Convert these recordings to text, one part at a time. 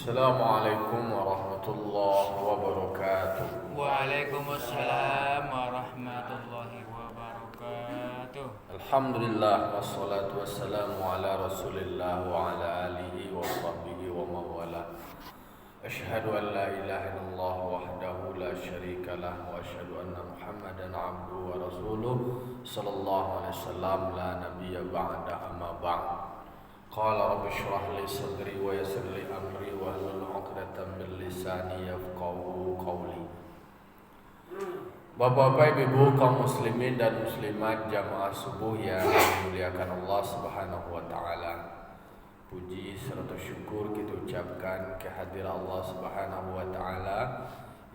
Assalamualaikum warahmatullahi wabarakatuh. Waalaikumsalam warahmatullahi wabarakatuh. Alhamdulillah wassalatu wassalamu ala Rasulillah wa ala alihi wa sahbihi wa mawala. Asyhadu an la ilaha illallah wahdahu la syarika lah wa asyhadu anna Muhammadan abduhu wa rasuluh sallallahu alaihi wasallam la nabiyya ba'da amma ba'd. Qala rabbi shrah li sadri wa yassir li amri wa hlul 'uqdatam min lisani yafqahu qawli. Bapak-bapak, ibu-ibu, kaum muslimin dan muslimat jamaah subuh yang dimuliakan Allah Subhanahu wa taala. Puji serta syukur kita ucapkan kehadiran Allah Subhanahu wa taala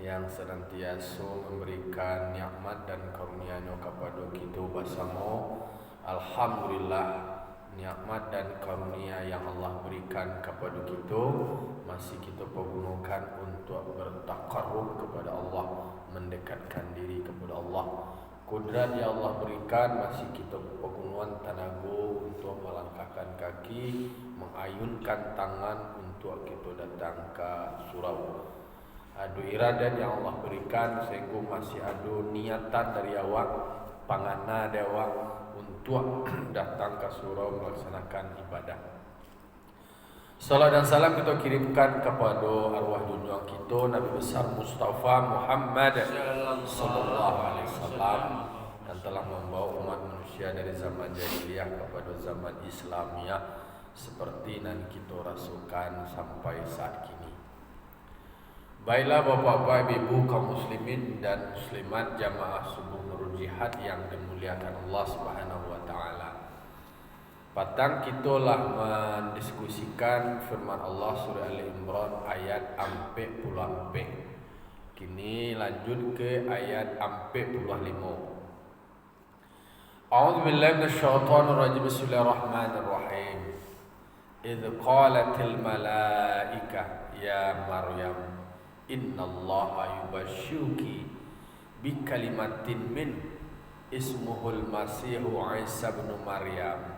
yang senantiasa memberikan nikmat dan karunia-Nya kepada kita bersama. Alhamdulillah, nikmat dan karunia yang Allah berikan kepada kita masih kita pergunakan untuk bertakarrub kepada Allah, mendekatkan diri kepada Allah. Kudrat yang Allah berikan masih kita pergunakan tenaga untuk melangkahkan kaki, mengayunkan tangan untuk kita datang ke surau. Ada iradat yang Allah berikan sehingga masih ada niatan dari awak, pangana dari awak untuk datang ke surau melaksanakan ibadah. Salam dan salam kita kirimkan kepada arwah dunia kita Nabi besar Mustafa Muhammad sallallahu alaihi wasallam yang telah membawa umat manusia dari zaman jahiliyah kepada zaman Islamiyah seperti yang kita rasakan sampai saat kini. Baiklah bapak-bapak, ibu, kaum muslimin dan muslimat jamaah subuh Nurul Jihad yang dimuliakan Allah Subhanahu wa taala. Patang kitalah mendiskusikan firman Allah surah Ali Imran ayat 44. Kini lanjut ke ayat 45. A'udzu billahi minasyaitonir rajim. Bismillahirrahmanirrahim. Idz qalatil malaika ya Maryam innallaha yubashshiruki bikalimatin min ismuhul masihu Isa bin Maryam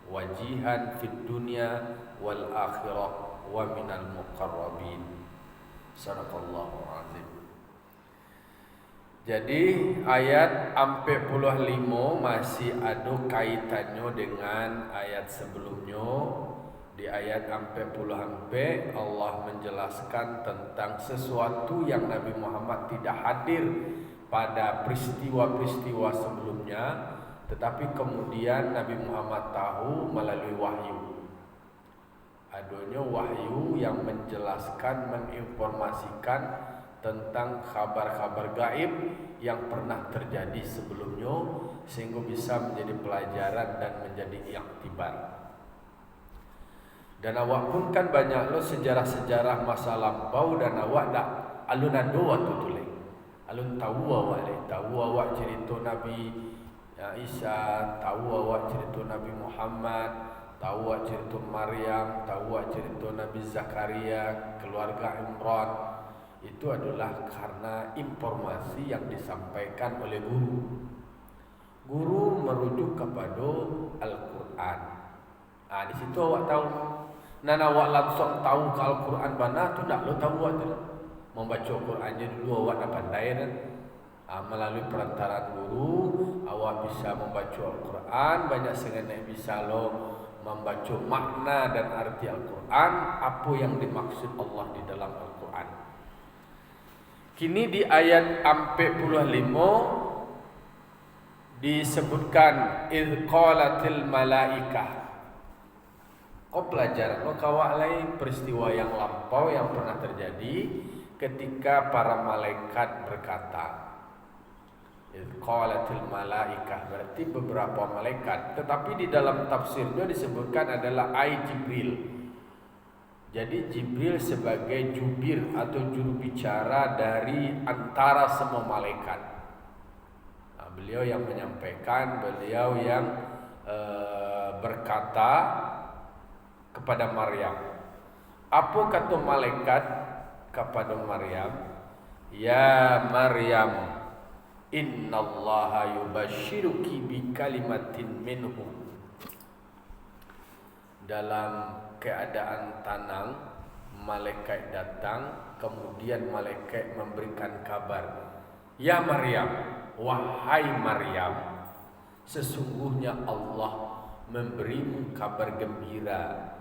wajihan fid dunya wal akhirah wa minal muqarrabin. Sadaqallahu azim. Jadi ayat 45 masih ada kaitannya dengan ayat sebelumnya. Di ayat 40 Allah menjelaskan tentang sesuatu yang Nabi Muhammad tidak hadir pada peristiwa-peristiwa sebelumnya, tetapi kemudian Nabi Muhammad tahu melalui wahyu. Adanya wahyu yang menjelaskan, menginformasikan tentang kabar-kabar gaib yang pernah terjadi sebelumnya, sehingga bisa menjadi pelajaran dan menjadi iktibar. Dan awak pun kan banyak lo sejarah-sejarah masa lampau dan awak dak alun doa tu tulis. Alun tahu awak cerita Nabi Isa, tahu awak cerita Nabi Muhammad, tahu awak cerita Maryam, tahu awak cerita Nabi Zakaria, keluarga Imran. Itu adalah karena informasi yang disampaikan oleh guru. Guru merujuk kepada Al-Quran. Di situ awak tahu. Nan awak langsung tahu ke Al-Quran mana tu dak lo tahu awak tu. Membaca Qurannya dulu awak dah pandai kan. Melalui perantaraan guru awak bisa membaca Al-Quran, banyak sangat bisa lo membaca makna dan arti Al-Quran, apa yang dimaksud Allah di dalam Al-Quran. Kini di ayat 45 disebutkan idz qalatil malaikah. Kau pelajaran, kau kawak lain peristiwa yang lampau yang pernah terjadi ketika para malaikat berkata. Qalatil malaikah berarti beberapa malaikat, tetapi di dalam tafsirnya disebutkan adalah Jibril. Jadi Jibril sebagai jubir atau juru bicara dari antara semua malaikat. Beliau yang menyampaikan, beliau yang berkata kepada Maryam. Apa kata malaikat kepada Maryam? Ya Maryam, innallaha yubashshiruki bi kalimatin minhu. Dalam keadaan tenang, malaikat datang, kemudian malaikat memberikan kabar, ya Maryam, wahai Maryam, sesungguhnya Allah memberimu kabar gembira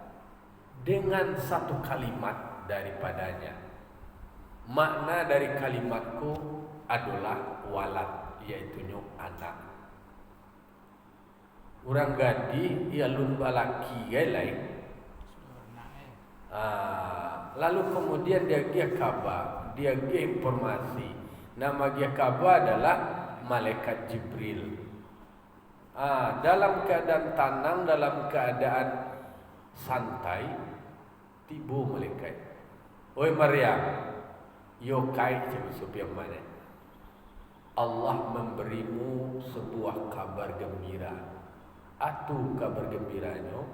dengan satu kalimat daripadanya. Makna dari kalimatku adalah walad, yaitu anak. Orang gadi ia lun balaki lain. Lalu kemudian dia kabar, dia informasi. Nama dia kabar adalah malaikat Jibril. Dalam keadaan tenang, dalam keadaan santai, tiba malaikat. Oi Maryam, yo kai sepiang mana? Allah memberimu sebuah kabar gembira. Atu kabar gembiranya,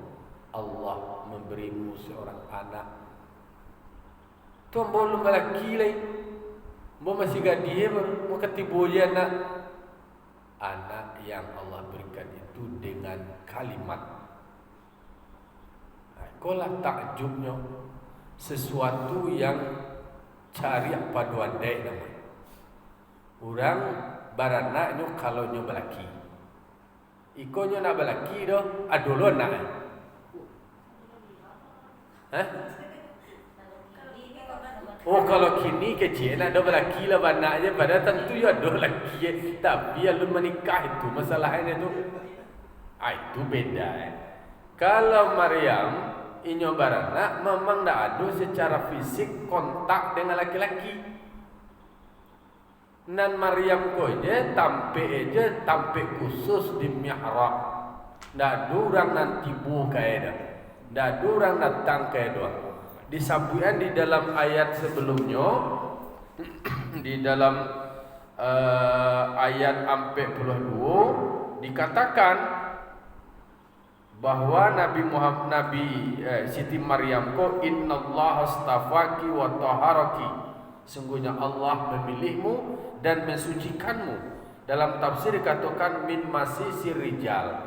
Allah memberimu seorang anak. Tuan belum lelaki lagi, mau masih gadis, mau ketibu je anak. Anak yang Allah berikan itu dengan kalimat. Kolah takjubnya, sesuatu yang cari paduan dek namanya. Orang baranaknya kalau nyo belaki, ikonyo nak belaki doh, adolo nak. Oh kalau kini kecil ada lelaki lah banaknya, pada tentu ya ada lelaki, tapi yang menikah itu masalahnya tu, itu beda. Kalau Maryam inyo baranak memang tak ada secara fisik kontak dengan laki-laki. Nan Maryam konya tampil khusus di mihrab. Tak ada orang nanti buka dah, tak ada orang datang ke doa. Disambungkan di dalam ayat sebelumnya, di dalam ayat 42 dikatakan bahwa Siti Maryam ko innallaha astafaki wa taharaki, sungguhnya Allah memilihmu dan mensucikanmu. Dalam tafsir dikatakan min masisir rijal.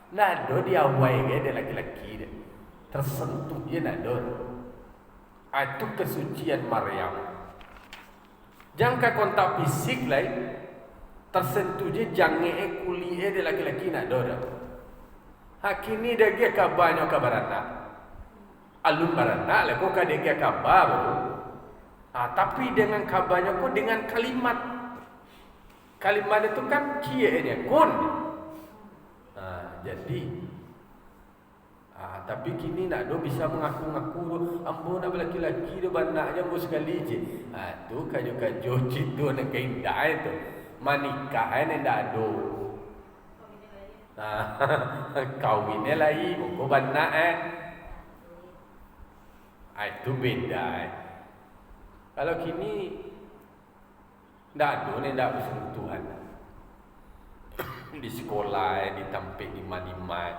Nado dia awai dia laki-laki dia tersentuh dia nado. Itu kesucian Maryam. Jangan kontak fisik lain, tersentuh je jangan kuliah dia laki-laki nak doa. Hakini dah dia kabarnya kabarana. Alun barana lah kau kada dia kabar baru. Tapi dengan kabarnya kau dengan kalimat. Kalimat itu kan kianya kun. Jadi tapi kini nak do bisa mengaku-ngaku ambo nak lelaki-lelaki do banaknya bos sekali je. Tu kajo-kajo citu nak keindah itu. Manikah ni ndak do. Kawinnya lagi buku banak itu beda. Kalau kini ndak do ni ndak bersentuhan. Di sekolah, di tempat di mana-mana.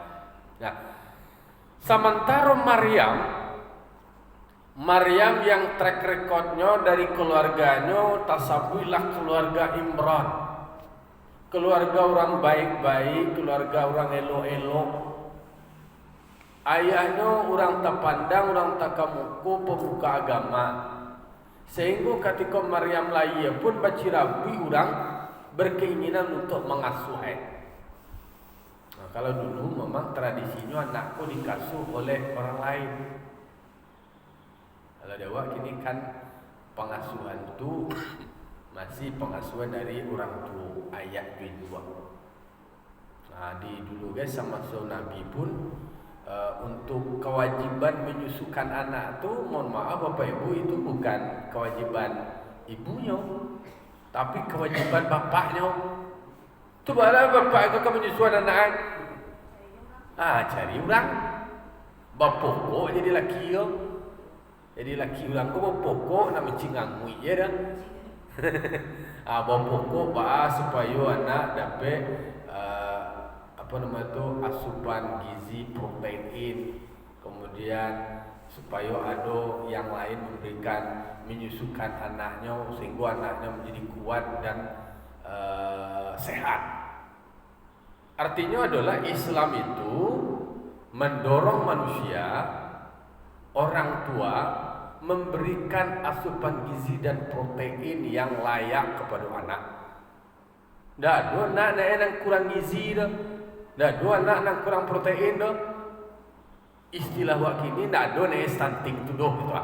Nah, sementara Maryam yang track recordnya dari keluarganya tasabuilah keluarga Imran, keluarga orang baik-baik, keluarga orang elok-elok. Ayahnya orang tak pandang, orang tak kamuku, pemuka agama. Sehingga ketika Maryam lahir pun bacirabi orang berkeinginan untuk mengasuh. Kalau dulu memang tradisinya anakku dikasuh oleh orang lain. Kalau Jawa kini kan pengasuhan itu masih pengasuhan dari orang tua, ayah kedua. Di dulu guys sama Nabi pun untuk kewajiban menyusukan anak tu, mohon maaf Bapak Ibu, itu bukan kewajiban ibunya, tapi kewajiban bapaknya. Tu bala bapak itu menyusukan anak. Cari orang bapokok jadi laki yo. Jadi laki orang ko bapokok nak mencingangui ya dah. Bapokok supaya anak dapat asupan gizi, protein, kemudian supaya ada yang lain memberikan menyusukan anaknya sehingga anaknya menjadi kuat dan sehat. Artinya adalah Islam itu mendorong manusia, orang tua memberikan asupan gizi dan protein yang layak kepada anak. Dah dua anak yang kurang gizi dah. Dah dua anak yang kurang protein dah. Istilah wak kini dah dua yang stunting tu doh gitu.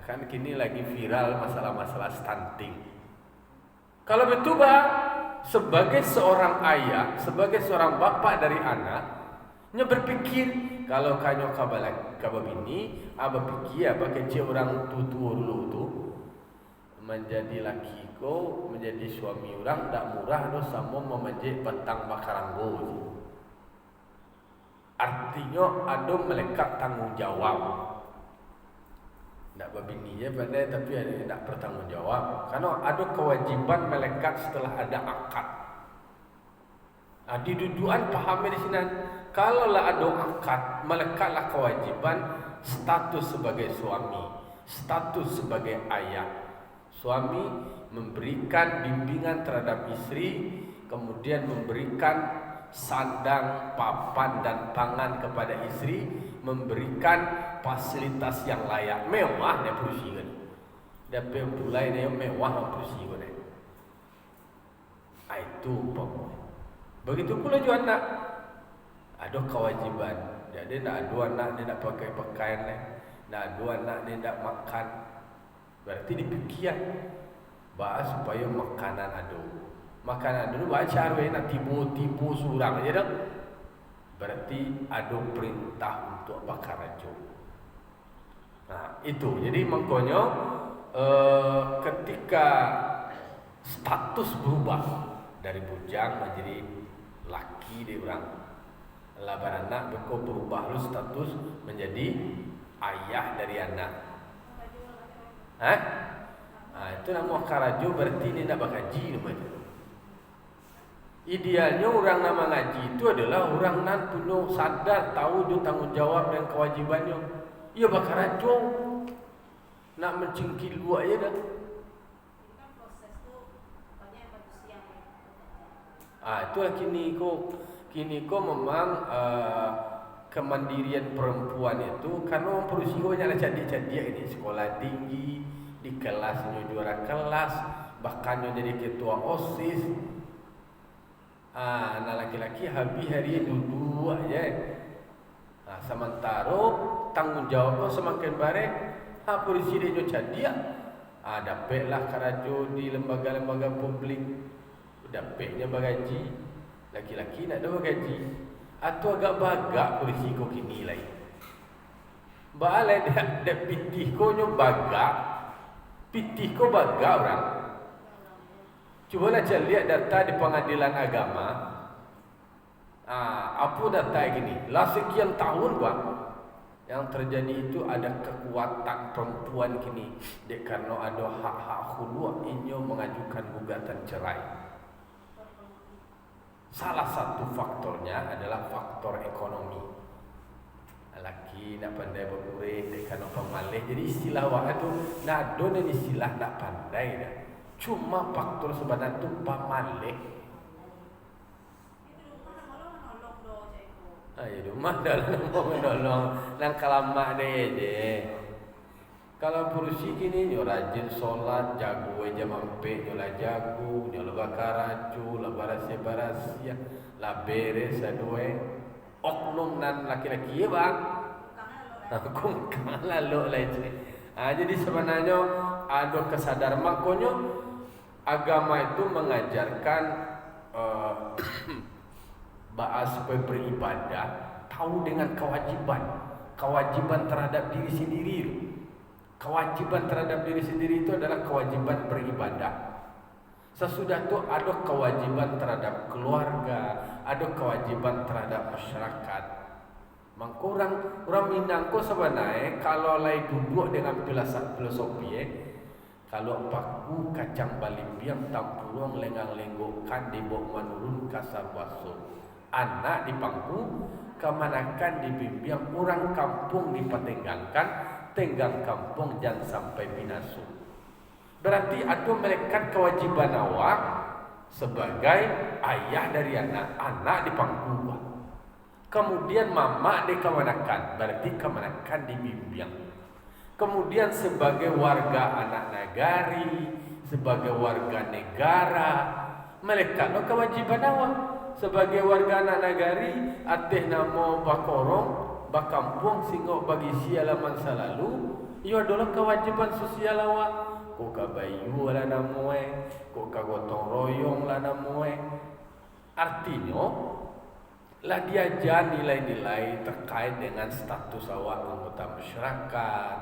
Kan kini lagi viral masalah-masalah stunting. Kalau betul sebagai seorang ayah, sebagai seorang bapak dari anak, nya berpikir kalau kanyo kababini, pikir kecil orang tua dulu tu menjadi laki ko, menjadi suami orang tak murah do sama memanjat batang makaranggo. Artinya ada melekat tanggung jawab. Tak babini je pandai tapi ada tak bertanggung jawab. Karena ada kewajiban melekat setelah ada akad. Di duduan pahami di sini. Kalau lah ada akad, melekatlah kewajiban status sebagai suami, status sebagai ayah. Suami memberikan bimbingan terhadap istri, kemudian memberikan sandang, papan dan pangan kepada istri, memberikan fasilitas yang layak, mewah dia perusikan. Dia mulai dia mewah perusikan. Itu pokok. Begitu pula juga anak. Ada kewajiban. Jadi nak ada anak dia nak pakai pakaian lah. Nak ada anak dia nak makan. Berarti dipikir bahas supaya makanan ada. Makanan dulu baca cara nak tipu surang aja dah. Berarti ada perintah untuk bakar rajo. Nah, itu. Jadi makanya ketika status berubah dari bujang menjadi laki dia orang, laban anak beko berubah lu status menjadi ayah dari anak. Itu nama karajo berarti dia nak bakaji namanya. Idealnya orang nama ngaji itu adalah orang nan punya sadar tahu dia tanggung jawab dan kewajibannya. Ia bakar rajo nak mencingkil luar aja dah. Itulah kini ko memang kemandirian perempuan itu karena orang perusiko banyak cadik-cadik ini sekolah tinggi, di kelasnya juara kelas, bahkan jadi ketua OSIS. Anak laki-laki habis hari duduk aja. Sementara tanggung jawabnya semakin barek. Polisi dia cadik. Dapatlah karajo di lembaga-lembaga publik. Dapatnya bagaji. Laki-laki nak ada bagaji. Atau agak bagak polisi kau kini lain. Balai dia pitih kau nyo bagak. Pitih kau bagak orang. Cubalah cari lihat data di pengadilan agama. Apa data gini? Lah sekian tahun gua yang terjadi itu ada kekuatan perempuan kini. Dek karena ada hak-hak khulu inyo mengajukan gugatan cerai. Salah satu faktornya adalah faktor ekonomi. Laki nak pandai berkurit, dek karena pemalih. Jadi istilah wak itu nak ada dan istilah nak pandai dah. Cuma faktor sebenarnya itu pamalih. Ya rumah dah mau menolong. Nang kalamak deh je. Kalau perusi gini nyo rajin solat, jago aja mampe, nyo lah jago, nyo lah bakar racu, lah barasia, lah beres aduwe. Oknum nan laki-laki ya bang. Aku kalah lo lah je. Jadi sebenarnya ada kesadaran makanya agama itu mengajarkan bahas supaya beribadah tahu dengan kewajiban terhadap diri sendiri. Kewajiban terhadap diri sendiri itu adalah kewajiban beribadah. Sesudah itu ada kewajiban terhadap keluarga, ada kewajiban terhadap masyarakat. Maka orang Minang ko sebenarnya kalau lagi duduk dengan filosofi kalau paku kacang balimbiang tampurong lengang-lenggokan di bawah menurun kasar basuh. Anak di pangku kemanakan dibimbing orang kampung dipatenggangkan, tenggang kampung jangan sampai binasu. Berarti ada melekat kewajiban awak sebagai ayah dari anak di pangku. Kemudian mama di kemanakan, berarti kemanakan dibimbing. kemudian sebagai warga anak nagari, sebagai warga negara, melekat lo kewajiban awak. Sebagai warga anak nagari, ateh namo bakorong, bakampung singgo bagi siala masa lalu, iyo adalah kewajiban sosial awak. Ko kabayu lah namoe, ko kagotong royong lah namoe. Artinya, lah diajar nilai-nilai terkait dengan status awak anggota masyarakat,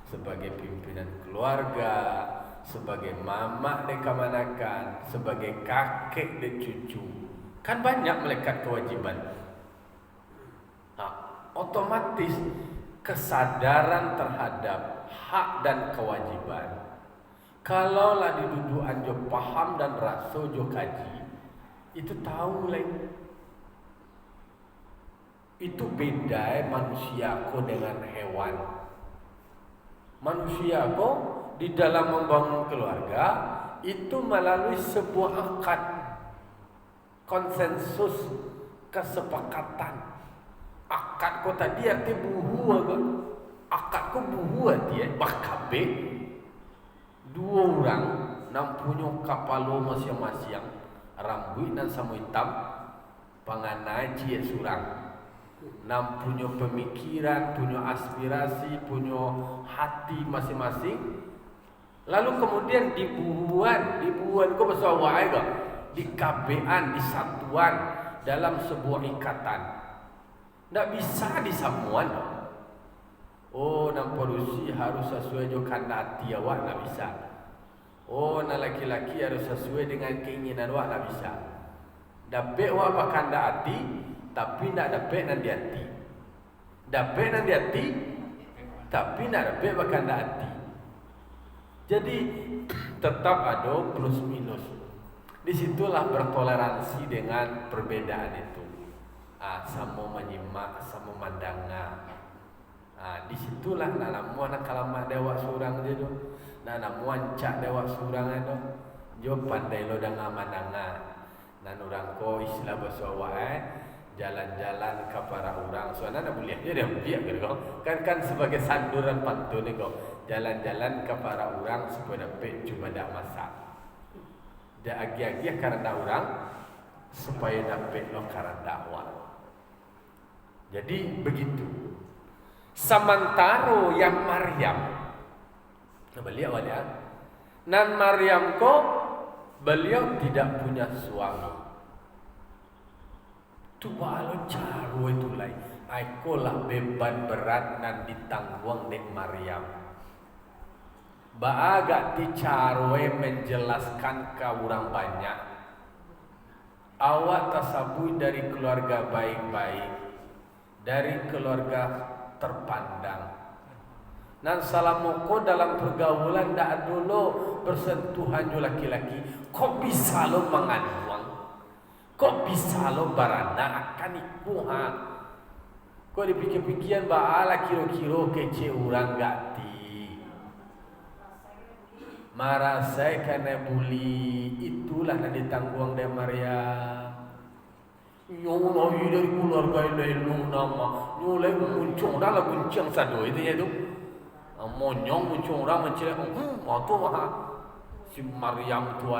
sebagai pimpinan keluarga, sebagai mama de kamanakan, sebagai kakek de cucu. Kan banyak melekat kewajiban. Nah, otomatis kesadaran terhadap hak dan kewajiban, kalaulah diduduk anjo paham dan rasa jo kaji, itu tahu lain. Itu beda manusia ko dengan hewan. Manusia ko di dalam membangun keluarga itu melalui sebuah akad, konsensus, kesepakatan. Akad ko tadi arti buhua ko. Akad ko buhua dia bakabe. Dua orang nampunya kapalo masing-masing, rambut dan sama hitam, panganaji ya surang. Nam punya pemikiran, punya aspirasi, punya hati masing-masing. Lalu kemudian dibuat ko bahasa awak ke, dikabean, disatuan dalam sebuah ikatan. Tak bisa disamuan. Oh, nam polusi harus sesuai jo kanda hati awak, tak bisa. Oh, na laki-laki harus sesuai dengan keinginan awak, tak bisa. Dapat awak bakanda hati, tapi nak dapat nanti hati. Dapat nanti hati, tapi nak dapat bakanda hati. Jadi tetap ada plus minus. Disitulah bertoleransi dengan perbedaan itu. Sama menyimak, sama mandanga. Disitulah nak namu anak kalamat dewa surang je tu. Nak namu ancak dewa surang itu. Jo pandai lo dengan mandanga. Nan orang ko istilah bahasa awak jalan-jalan ke para orang. Soalnya nak boleh je dia biar gitu kan sebagai sanduran pantun ni kau. Jalan-jalan ke para orang supaya dapat cuma dak masak. Dak agi-agi karena orang supaya dapat lo karena dakwah. Jadi begitu. Samantaro yang Maryam, beliau ada. Nan Maryam ko beliau tidak punya suami. Tu balo caro itu lai. Aikolah beban berat nan ditanggung dek Maryam. Baaga ti caroe menjelaskan ke orang banyak. Awak tasabui dari keluarga baik-baik, dari keluarga terpandang. Nan salamoko dalam pergaulan dak dulu bersentuhan jo laki-laki. Kok bisa lo mengandung? Kok bisa lo baranak akan ikuha? Kok dipikir-pikir baala kiro-kiro kece orang gati. Marah saya kena bully, itulah yang ditanggung dari Maryam. Nyono dari keluarga lain nama, nyoleh muncung dah lah guncang sado itu ya tu. Monyong muncung orang mencela, tu si Maryam tu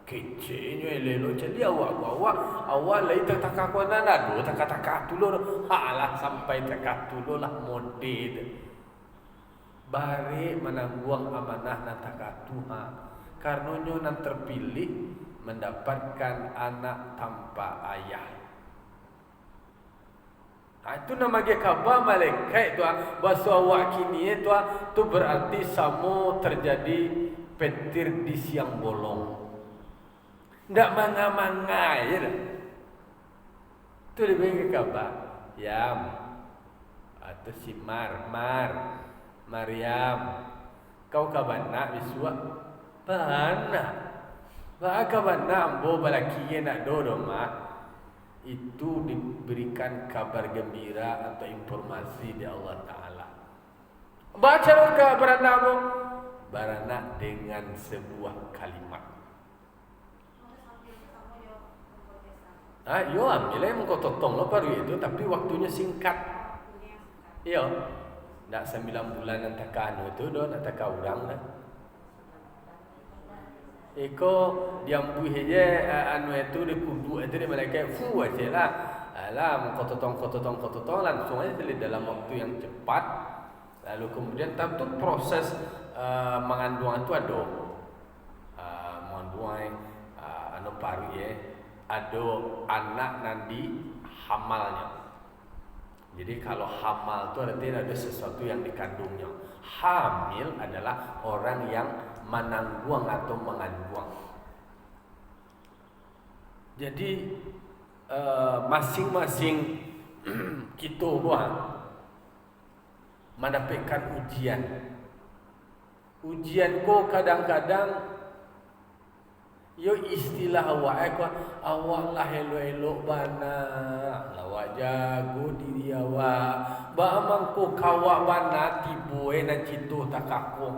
kecenya lelo jadi awak lagi tak kau nana do tak tu lo, halah sampai tak tu lo lah model. Bari menanggung amanah nan takatuha karena nan terpilih mendapatkan anak tanpa ayah. Itu nama dia kabar malaikat tu bahasa awak kini tu berarti samo terjadi petir di siang bolong. Ndak manga-manga ya. Tu lebih kabar. Ya. Atau si Maryam, kau kabana biswa bana. Ba kabana ambo balaki nak dodo mak. Itu diberikan kabar gembira atau informasi dari Allah Taala. Baca ke beranamu beranak dengan sebuah kalimat. Yo ambil yang kau totong lo baru itu tapi waktunya singkat. Yo. Nak 9 bulan nak taka anu tu dah nak taka orang dah. Iko diam buih je anu itu dia kudu itu dia malaikat fu aja lah. Alah kototong langsung aja dalam waktu yang cepat. Lalu kemudian tentu proses mengandung itu ada mengandung anu paru ya. Ada anak nanti hamalnya. Jadi kalau hamal itu artinya ada sesuatu yang dikandungnya. Hamil adalah orang yang menangguang atau mengandung. Jadi masing-masing kita buat mendapatkan ujian. Ujian ko kadang-kadang yo istilah awak lah elok-elok bana lawak jago diri awak ba mangko kawak bana tiboe na cintu takako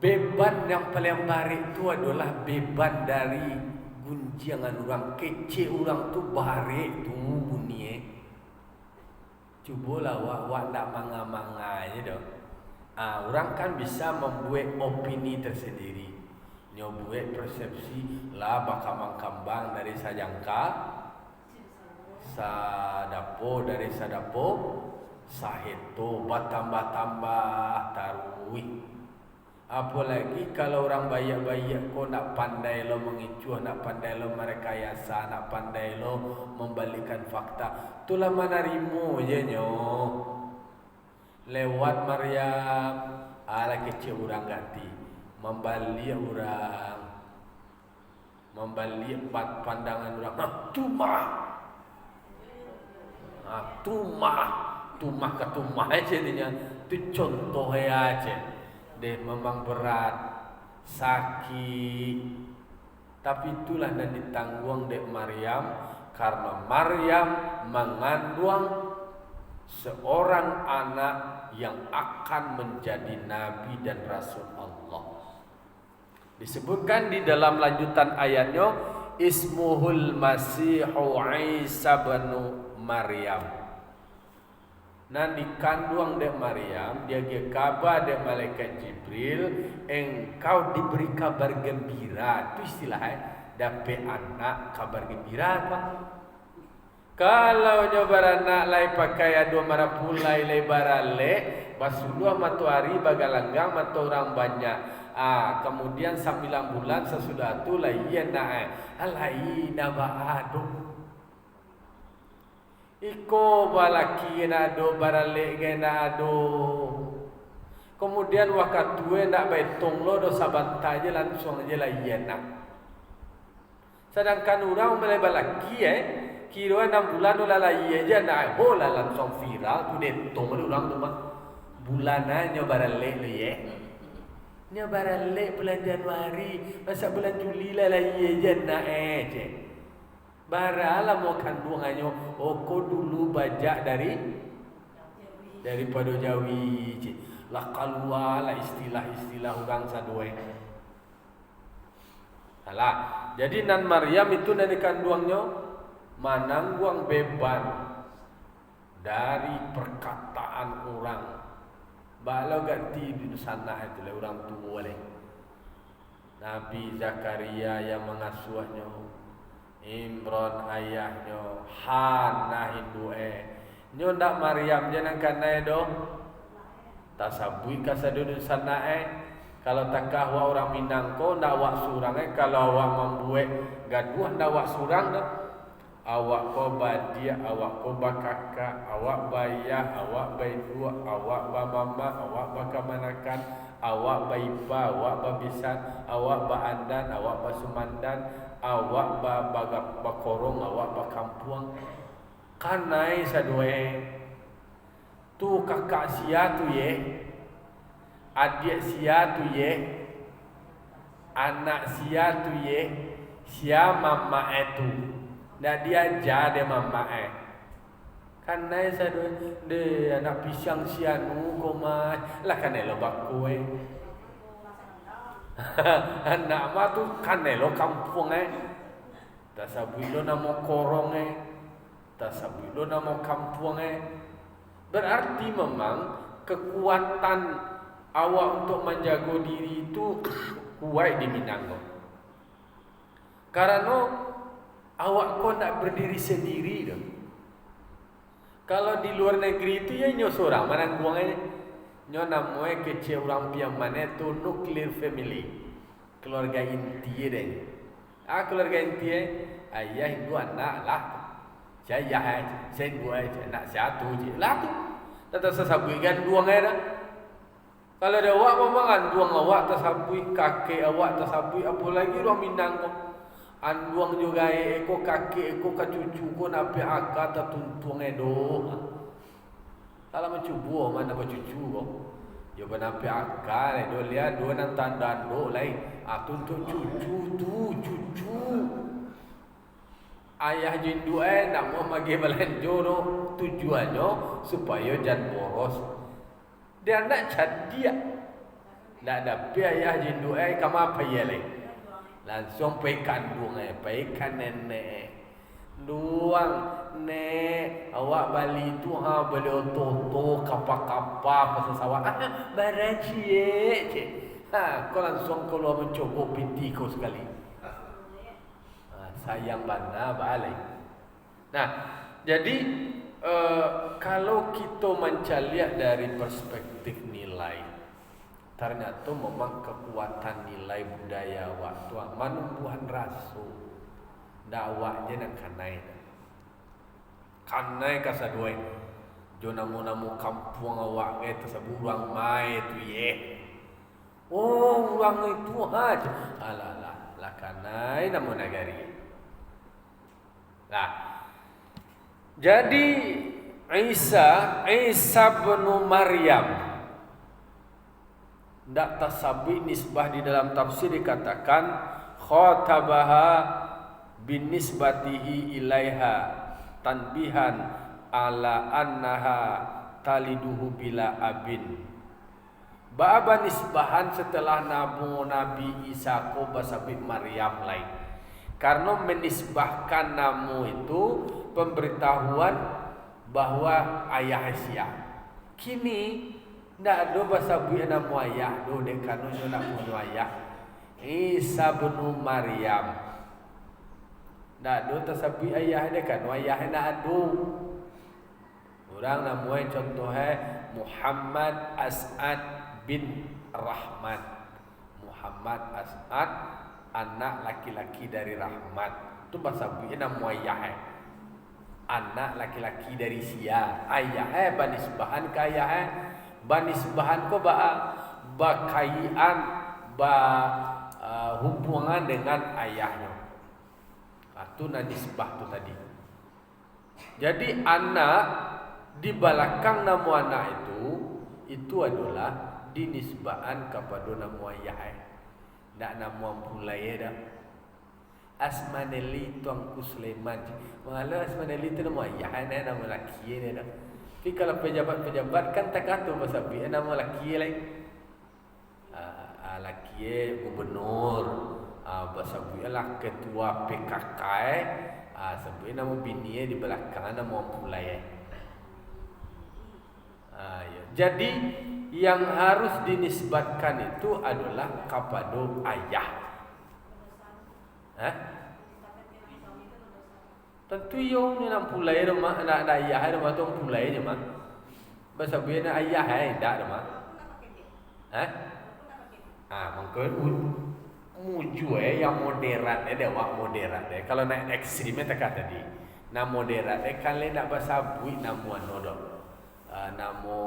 beban yang paling barik tu adalah beban dari gunjangan orang kecil orang tu barik tu bunyi cubalah awak ndak manga-manga je dah. Orang kan bisa membuat opini tersendiri, membuat persepsi lah bakal kambang dari sajangka, sadapo dari sadapo, saheto batambah-tambah tarui. Apalagi kalau orang bayak-bayak kau nak pandai lo mengicuh, nak pandai lo merekayasa, nak pandai lo membalikkan fakta, itulah menarimu je nyo. Lewat Maryam ala kecil orang ganti membalik orang membalik pandangan orang tumah aja dia tu contoh aja deh memang berat sakit tapi itulah yang ditanggung dek Maryam karena Maryam mengandung seorang anak yang akan menjadi nabi dan rasul Allah. Disebutkan di dalam lanjutan ayatnya ismuhul masihu Isa bin Maryam. Nah dikandung dek Maryam dia kabar dek malaikat Jibril engkau diberi kabar gembira. Itu istilahnya dapat anak kabar gembira apa? Kalau nyoba anak lai pakai adu marapulai lai barale basuluh matuari bagalanggang matu orang banyak. Kemudian 9 bulan sesudah tu lai na alai naba adu. Iko balaki na adu barale gena adu. Kemudian waktu tu nak betong lo do sabanta je langsung aja lai na. Sedangkan orang mulai balaki kira 6 bulan lalai aja nak langsung viral tu detong orang tu mah bulannya barale le nya barale bulan Januari masa bulan Juli lalai aja nak je barala mau kandungannya ko dulu bajak daripada Jawi je lah kalua lah istilah orang sadue alah jadi nan Maryam itu dari kandungnya menanggung beban dari perkataan orang. Balau ganti di sana itu le orang tua le. Nabi Zakaria yang mengasuhnya, Imran ayahnya, Hana hindue. Nyo ndak Maryam jangan kanai do. Tasabui kasadu di sana Kalau takah wa orang Minang ko ndak wak surang kalau awak membuat gaduh ndak wak surang dah. Awak ko badia, awak ko bakaka, awak bayah, awak baidua, awak bamama, awak bakamanakan, awak baipa, awak babisan, awak baandan, awak basumandan, awak bakorong, awak bakampuang. Kanai sadue. Tu kakak sia tu ye. Adik sia tu ye. Anak sia tu ye. Sia mama itu. Dah dia jadi mama kan naik saya de anak pisang sianu koma lah kan lo bakue anak ma tu kan lo kampung tak sabilo namo korong tak sabilo namo kampung Berarti memang kekuatan awak untuk menjaga diri itu kuat di Minang. Karena awak kau nak berdiri sendiri dah. Kalau di luar negeri itu ya nyo seorang mana buangnya nyo namanya kecil orang piang mana tu nuclear family, keluarga inti deh. Keluarga inti ayah dua anak lah. Saya dua anak satu je lah tu. Tata sesabuikan dua dah. Kalau ada awak memang duang awak tersabui, kakek awak tersabui, apalagi orang Minang kau. Anduang juga eko kakek eko kacucu ko napi akak tertuntung edo. Kalau mencubu mana kacucu ko. Yo benapi akak edo lihat dua nang tanda do lain. Tuntuk cucu tu cucu. Ayah jindu nak mau magi belanjo do tujuannya supaya jangan boros. Dia nak cadia. Nak dapat ayah jindu kamu apa ya lain. Langsung pergi kandung pergi nenek. Duang nek awak balik tu beli oto kapal pasal sawah. Baraji je. Kau langsung keluar mencoba pinti kau sekali. Sayang bana balik. Nah, jadi kalau kita mencari dari perspektif nilai, ternyata memang kekuatan nilai budaya waktu manumbuhan rasu dakwahnya nak kanai kasadoi jo namu kampung awak tersebut mai tu orang itu aja lah kanai namu nagari lah. Jadi Isa bin Maryam ndak tasabih nisbah di dalam tafsir dikatakan khatabaha bin nisbatihi ilaiha tanbihan ala annaha taliduhu bila abin. Ba'aba nisbahan setelah Nabi Isa ko basabih Maryam lain. Karena menisbahkan namu itu pemberitahuan bahwa ayah Asia. Kini ndak ada bahasa buaya nama ayah do dekano nyo nak punya ayah. Isa bin Maryam. Ndak ada tersabi ayah dekano ayah nak ado. Orang namanya contohnya Muhammad As'ad bin Rahman. Muhammad As'ad anak laki-laki dari Rahmat. Itu bahasa buaya nama ayah. Anak laki-laki dari Sia. Ayah banisbahan ke ayah. Banisbahan ko bakaian hubungan dengan ayahnya. Itu nisbah tu tadi. Jadi anak di belakang nama anak itu adalah dinisbahan kepada nama ayah. Tak nama pulai dah. Asmaneli Tuanku Sulaiman. Malah Asmaneli tu nama ayah nama laki dia dah. Tapi kalau pejabat-pejabat kan tak kata pasal dia nama laki lain. Laki gubernur. Pasal dia lah ketua PKK. Sebenarnya nama bini di belakang nama pulai. Jadi yang harus dinisbatkan itu adalah kepada ayah. Tentu yang ni nak pulai rumah nak ayah rumah tu pulai je mah. Bahasa biasa ayah tak ada mah. Mungkin muju yang moderat ada wak moderat kalau nak ekstrim tak kata tadi. Nak moderat kan le nak bahasa bui nama nodo. Nama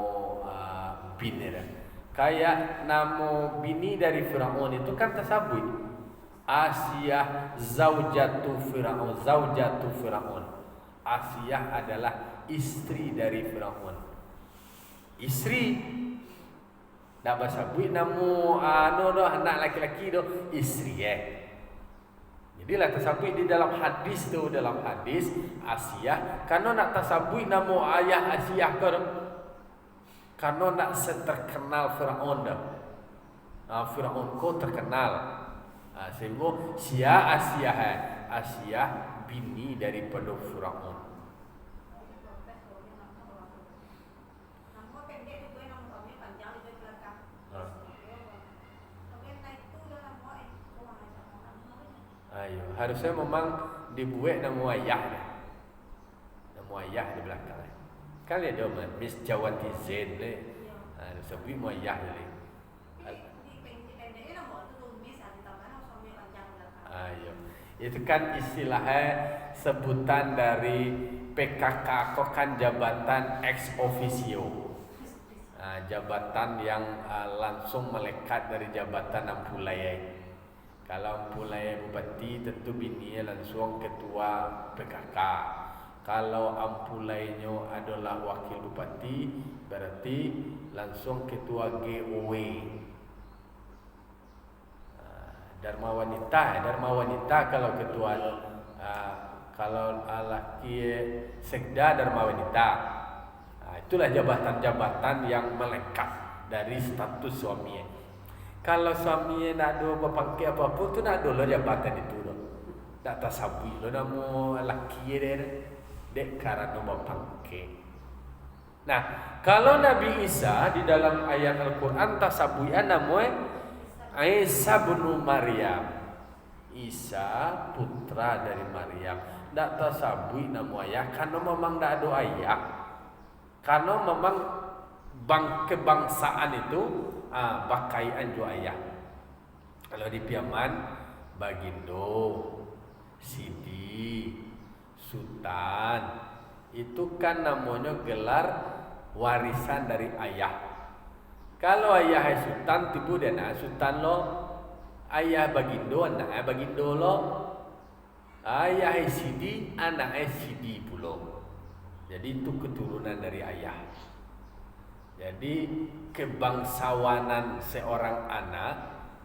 bini dah. Kayak nama bini dari Firaun itu kan tersabut. Asiyah zaujatu Firaun. Asiyah adalah istri dari Firaun. Istri dah bahasa buit nama anak laki-laki tu istri Jadi lah tersabut di dalam hadis Asiyah karena nak tersabut nama ayah Asiyah karena nak seterkenal Firaun dah. Firaun ko terkenal. Sehingga Asiyah bini daripada Firaun. Harusnya memang dibuat nama ayah dah. Nama ayah di belakang. Kan ada Miss Jawati Zain ni. Sebut nama ayah ni. Ya. Itu kan istilahnya sebutan dari PKK kok kan jabatan ex officio. Jabatan yang langsung melekat dari jabatan Ampulaya. Kalau Ampulaya Bupati tentu bininya langsung ketua PKK. Kalau Ampulayanya adalah wakil bupati berarti langsung ketua GOW. Dharma wanita kalau ketua kalau laki sekda Dharma wanita. Itulah jabatan-jabatan yang melekat dari status suami. Kalau suami nak ada berpangkat apa-apa tu nak ada lah jabatan itu loh. Tak tasabui lo nama laki dia dek karena berpangkat. Nah, kalau Nabi Isa di dalam ayat Al-Quran tasabuian namanya Isa bin Maryam. Isa putra dari Maryam. Tak tasabui nama ayah karena memang tak ada ayah. Karena memang kebangsaan itu bakaian jo ayah. Kalau di Piaman Bagindo, Sidi, Sultan itu kan namanya gelar warisan dari ayah. Kalau ayah Sultan tipu dia nak Sultan lo, ayah Bagindo anak Bagindo lo, ayah Sidi anak Sidi pulo. Jadi itu keturunan dari ayah. Jadi kebangsawanan seorang anak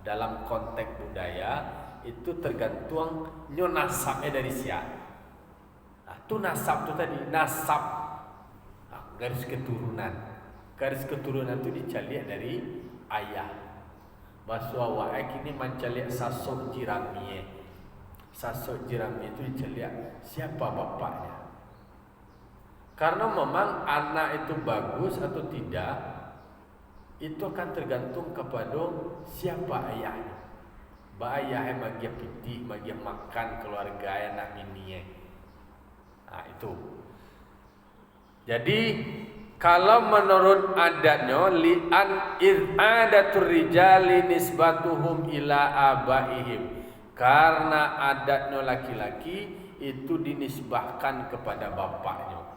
dalam konteks budaya itu tergantung nasabnya dari siapa. Itu nasab tu tadi, nasab garis keturunan. Garis keturunan itu dicari dari ayah. Bahasa awak kini mencari sasok jirami. Sasok jirami itu dicari siapa bapaknya. Karena memang anak itu bagus atau tidak itu akan tergantung kepada siapa ayahnya. Ba ayahnya magi pitih, magi makan keluarga anak bininya. Itu. Jadi kalau menurut adatnya li'an adatur rijali nisbatuhum ila abaihim. Karena adatnya laki-laki itu dinisbahkan kepada bapaknya.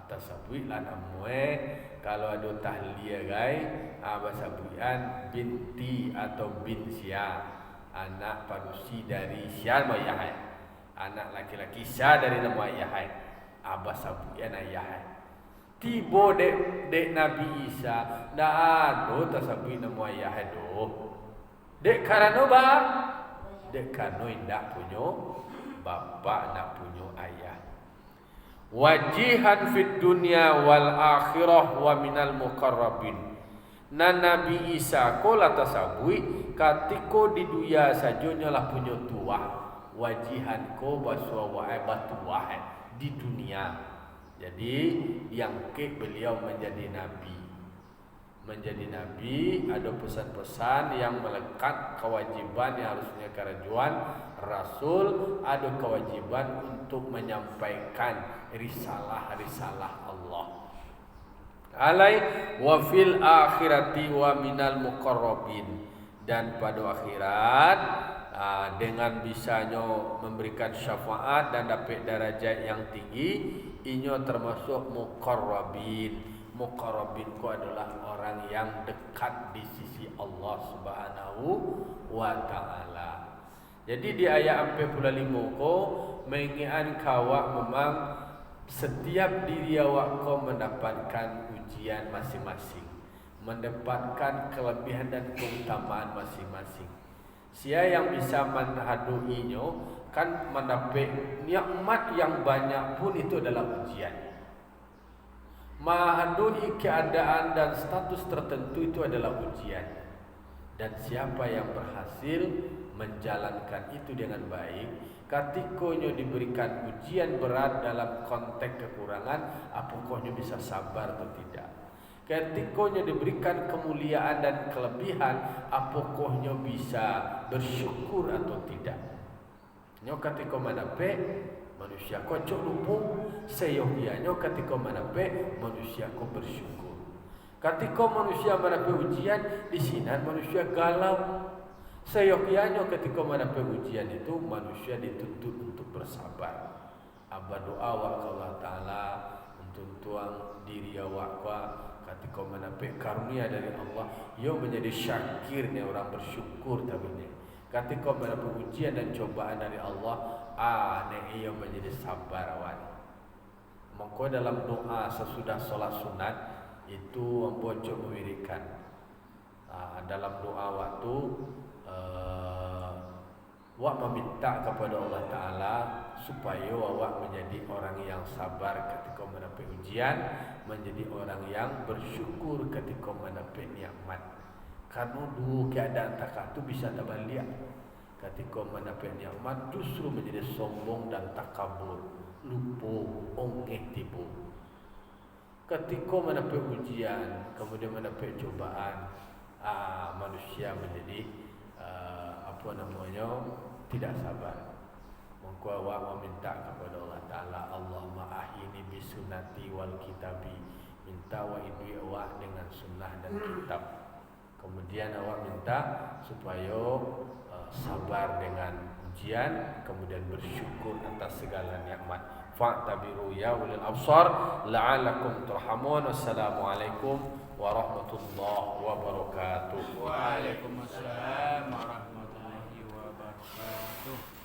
Tasabui lah namanya kalau ada tahliyah basabuian binti atau bin sia anak parusi dari sia ayah anak laki-laki sia dari nama ayah basabuian ayah tibo dek Nabi Isa dah ada tasabui nama ayah dek karena dek karena indak punya bapak nak punya ayah. Wajihan fid dunya wal akhirah wa minal muqarrabin. Nabi Isa kola tasabui katiko di dunia saja nyalah punya tua. Wajihan ko baswa wa batuah di dunia. Jadi yang beliau menjadi nabi. Menjadi nabi ada pesan-pesan yang melekat kewajiban yang harusnya kerajuan rasul, ada kewajiban untuk menyampaikan risalah-risalah Allah. Alai wa fil akhirati wa minal muqarrabin, dan pada akhirat dengan bisanya memberikan syafaat dan dapat darajat yang tinggi, inyo termasuk muqarrabin. Muqarrabin ku adalah orang yang dekat di sisi Allah Subhanahu wa taala. Jadi di ayat 45 ko mengingat kawak memang setiap diri awak kau mendapatkan ujian masing-masing, mendapatkan kelebihan dan keutamaan masing-masing. Sia yang bisa menhaduinya kan mendapat nikmat yang banyak pun itu adalah ujian. Menghadui keadaan dan status tertentu itu adalah ujian. Dan siapa yang berhasil menjalankan itu dengan baik, ketikanya diberikan ujian berat dalam konteks kekurangan, apakah bisa sabar atau tidak. Ketikanya diberikan kemuliaan dan kelebihan, apakah bisa bersyukur atau tidak. Nyo ketika manape manusia kocok lupa, seyogianya ketika manape manusia ko bersyukur. Ketika manusia manape ujian, di sini manusia galau. Seyogianya ketika manape ujian itu manusia dituntut untuk bersabar. Aba doa wa Allah Ta'ala untuk tuang diri awak ketika manape karunia dari Allah, ia menjadi syakirnya orang bersyukur tabinya. Ketika manape ujian dan cobaan dari Allah, ia menjadi sabar awak. Maka dalam doa sesudah sholat sunat itu pojok mewirikan. Dalam doa waktu wak meminta kepada Allah Ta'ala supaya awak menjadi orang yang sabar ketika mendapat ujian, menjadi orang yang bersyukur ketika mendapat nikmat. Karena dulu keadaan takah itu bisa terbalik. Ketika mendapat nikmat justru menjadi sombong dan takabur, lupa, ongeh tipu. Ketika mendapat ujian, kemudian mendapat cobaan, manusia menjadi tidak sabar. Maka awak meminta kepada Allah Ta'ala, Allahumma ahini bisunati wal kitabi, minta wa idwi awak dengan sunnah dan kitab. Kemudian awak minta supaya sabar dengan ujian, kemudian bersyukur atas segala nikmat. Fa'tabiru ya ulil absar la'alakum turhamun. Wassalamualaikum warahmatullahi wabarakatuh. Waalaikumsalam warahmatullahi wabarakatuh.